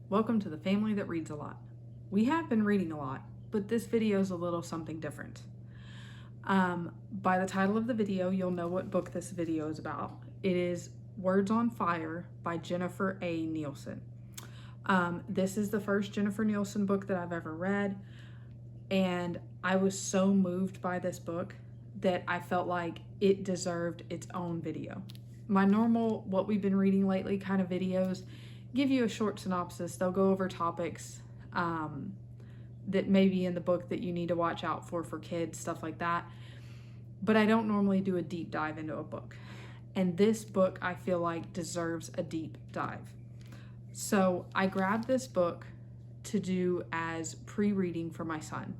Welcome to the family that reads a lot. We have been reading a lot, but this video is a little something different. By the title of the video, you'll know what book this video is about. It is Words on Fire by Jennifer A. Nielsen. This is the first Jennifer Nielsen book that I've ever read, and I was so moved by this book that I felt like it deserved its own video. My normal, what we've been reading lately kind of videos give you a short synopsis. They'll go over topics that may be in the book that you need to watch out for kids, stuff like that. But I don't normally do a deep dive into a book. And this book, I feel like, deserves a deep dive. So I grabbed this book to do as pre-reading for my son.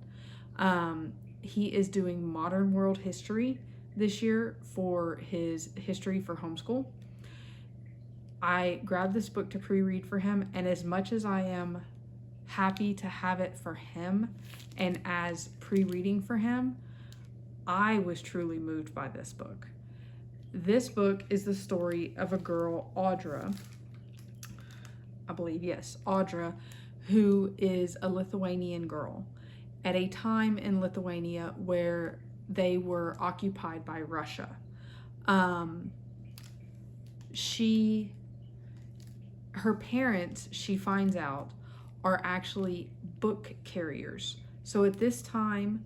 He is doing modern world history this year for his history for homeschool. I grabbed this book to pre-read for him, and as much as I am happy to have it for him and as pre-reading for him, I was truly moved by this book. This book is the story of a girl, Audra, I believe, yes, Audra, who is a Lithuanian girl at a time in Lithuania where they were occupied by Russia. Her parents, she finds out, are actually book carriers. So at this time,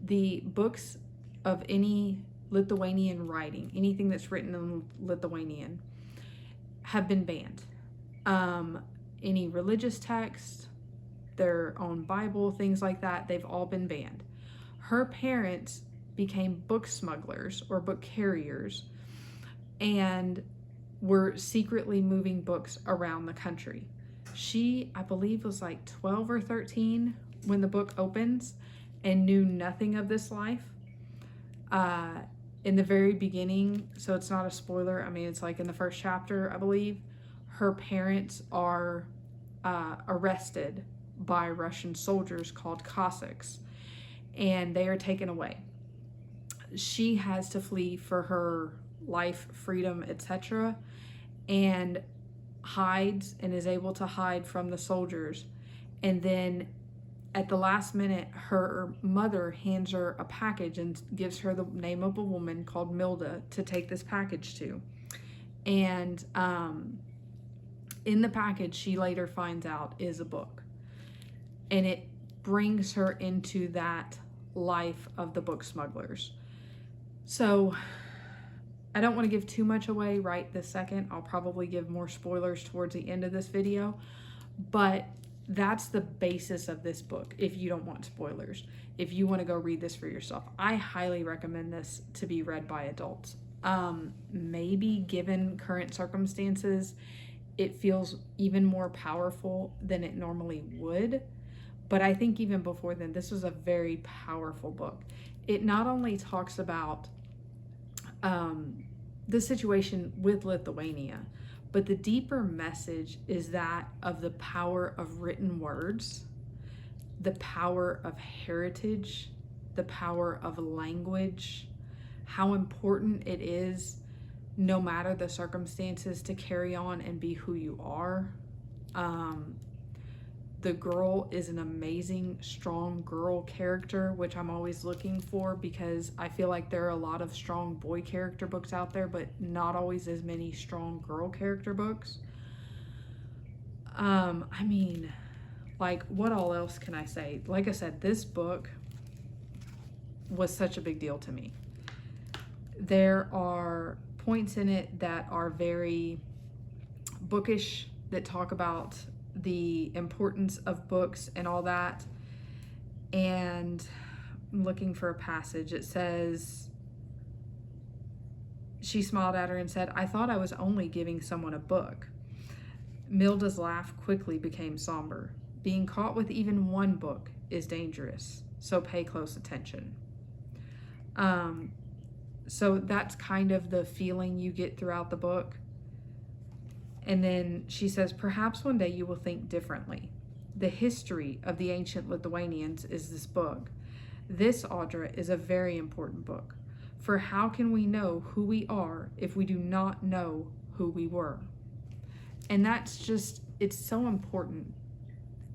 the books of any Lithuanian writing, anything that's written in Lithuanian, have been banned. Any religious text, their own Bible, things like that, they've all been banned. Her parents became book smugglers or book carriers and were secretly moving books around the country. She, I believe, was like 12 or 13 when the book opens and knew nothing of this life. In the very beginning, so it's not a spoiler, I mean, it's like in the first chapter, I believe, her parents are arrested by Russian soldiers called Cossacks, and they are taken away. She has to flee for her life, freedom, etc., and hides and is able to hide from the soldiers. And then at the last minute, her mother hands her a package and gives her the name of a woman called Milda to take this package to. And in the package, she later finds out is a book. And it brings her into that life of the book smugglers. So I don't want to give too much away right this second. I'll probably give more spoilers towards the end of this video, but that's the basis of this book if you don't want spoilers. If you want to go read this for yourself, I highly recommend this to be read by adults. Maybe given current circumstances, it feels even more powerful than it normally would. But I think even before then, this was a very powerful book. It not only talks about the situation with Lithuania, but the deeper message is that of the power of written words, the power of heritage, the power of language, how important it is, no matter the circumstances, to carry on and be who you are. The girl is an amazing, strong girl character, which I'm always looking for because I feel like there are a lot of strong boy character books out there, but not always as many strong girl character books. I mean, like, what all else can I say? Like I said, this book was such a big deal to me. There are points in it that are very bookish, that talk about the importance of books and all that. And I'm looking for a passage. It says, she smiled at her and said, "I thought I was only giving someone a book." Milda's laugh quickly became somber. "Being caught with even one book is dangerous, so pay close attention." So that's kind of the feeling you get throughout the book. And then she says, "Perhaps one day you will think differently. The history of the ancient Lithuanians is this book. This, Audra, is a very important book. For how can we know who we are if we do not know who we were?" And that's just, it's so important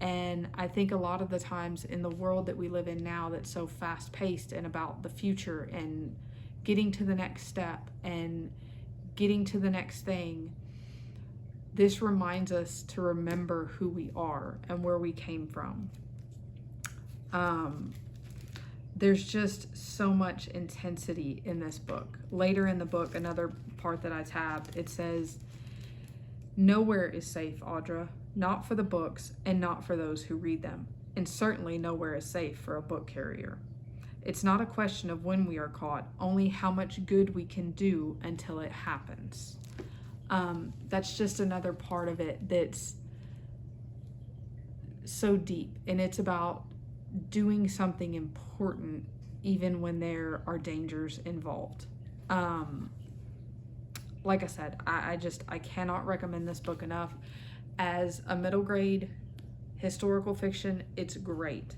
And I think a lot of the times in the world that we live in now that's so fast-paced and about the future and getting to the next step and getting to the next thing, this reminds us to remember who we are and where we came from. There's just so much intensity in this book. Later in the book, another part that I tabbed, it says, "Nowhere is safe, Audra, not for the books and not for those who read them, and certainly nowhere is safe for a book carrier. It's not a question of when we are caught, only how much good we can do until it happens." That's just another part of it that's so deep, and it's about doing something important even when there are dangers involved. Like I said, I cannot recommend this book enough. As a middle grade historical fiction, it's great.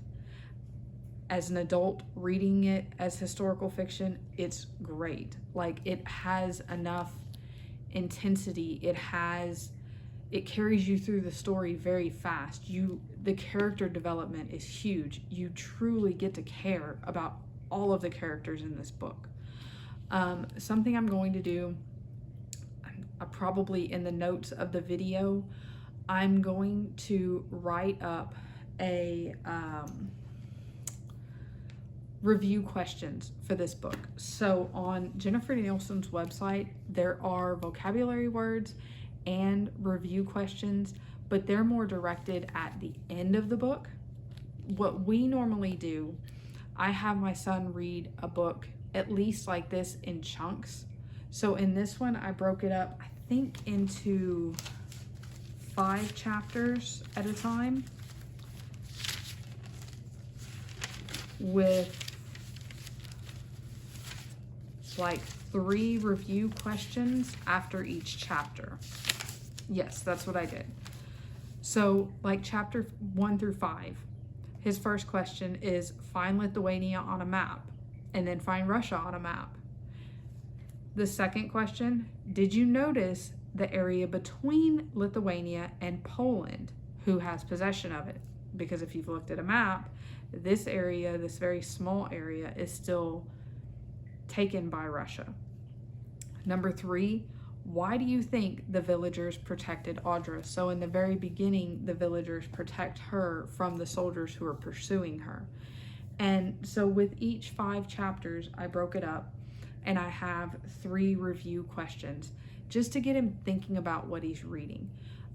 As an adult reading it as historical fiction, it's great. Like, it has enough intensity. It carries you through the story very fast. The character development is huge. You truly get to care about all of the characters in this book. Something I'm going to do, probably in the notes of the video, I'm going to write up a review questions for this book. So on Jennifer Nielsen's website, there are vocabulary words and review questions, but they're more directed at the end of the book. What we normally do, I have my son read a book at least like this in chunks. So in this one, I broke it up, I think, into 5 chapters at a time, with like 3 review questions after each chapter. Yes, that's what I did. So like chapter 1 through 5, his first question is find Lithuania on a map, and then find Russia on a map. The second question, did you notice the area between Lithuania and Poland? Who has possession of it? Because if you've looked at a map, this area, this very small area, is still taken by Russia. Number 3, why do you think the villagers protected Audra? So in the very beginning, the villagers protect her from the soldiers who are pursuing her. And so with each 5 chapters, I broke it up, and I have 3 review questions just to get him thinking about what he's reading.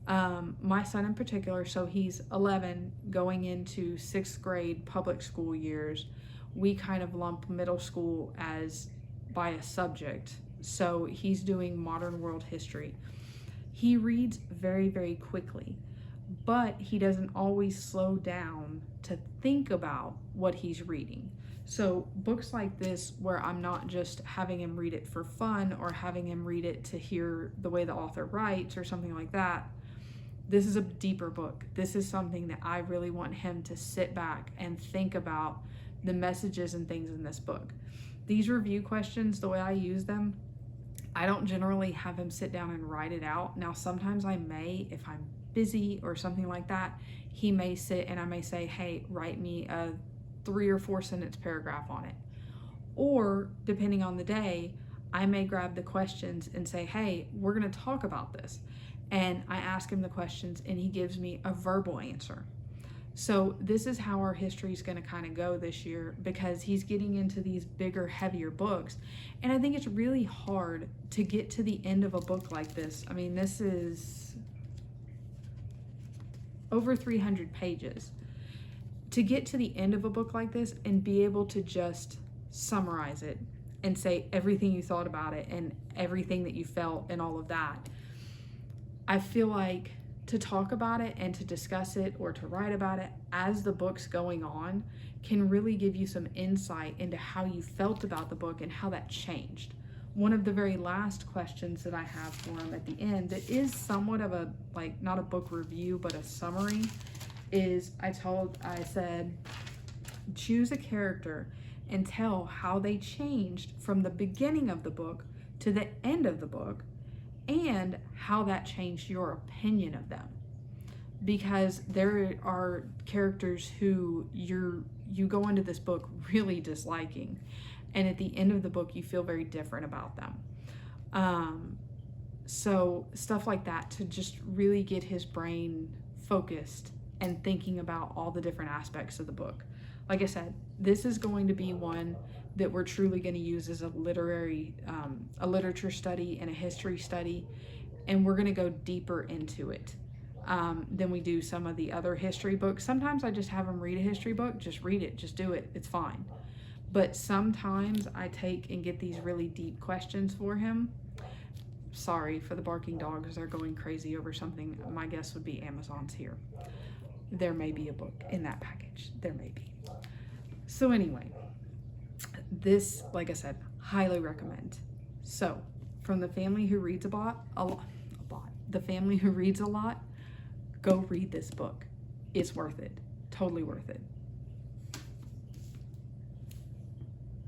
My son in particular, so he's 11 going into 6th grade public school years. We kind of lump middle school as by a subject. So he's doing modern world history. He reads very, very quickly, but he doesn't always slow down to think about what he's reading. So books like this, where I'm not just having him read it for fun or having him read it to hear the way the author writes or something like that, this is a deeper book. This is something that I really want him to sit back and think about the messages and things in this book. These review questions, the way I use them, I don't generally have him sit down and write it out. Now, sometimes I may, if I'm busy or something like that, he may sit and I may say, hey, write me a 3 or 4 sentence paragraph on it. Or depending on the day, I may grab the questions and say, hey, we're going to talk about this. And I ask him the questions and he gives me a verbal answer. So this is how our history is going to kind of go this year, because he's getting into these bigger, heavier books. And I think it's really hard to get to the end of a book like this. I mean, this is over 300 pages. To get to the end of a book like this and be able to just summarize it and say everything you thought about it and everything that you felt and all of that, I feel like to talk about it and to discuss it or to write about it as the book's going on can really give you some insight into how you felt about the book and how that changed. One of the very last questions that I have for him at the end that is somewhat of a, like, not a book review, but a summary, is I said, choose a character and tell how they changed from the beginning of the book to the end of the book, and how that changed your opinion of them. because there are characters who you go into this book really disliking, and at the end of the book you feel very different about them. So stuff like that, to just really get his brain focused and thinking about all the different aspects of the book. Like I said, this is going to be one that we're truly going to use as a literature study and a history study, and we're going to go deeper into it than we do some of the other history books. Sometimes I just have them read a history book, just read it, just do it, it's fine. But sometimes I take and get these really deep questions for him. Sorry for the barking dogs, they're going crazy over something. My guess would be Amazon's here. There may be a book in that package, there may be. So anyway, this, like I said, highly recommend. So from the family who reads the family who reads a lot, go read this book. It's worth it, totally worth it.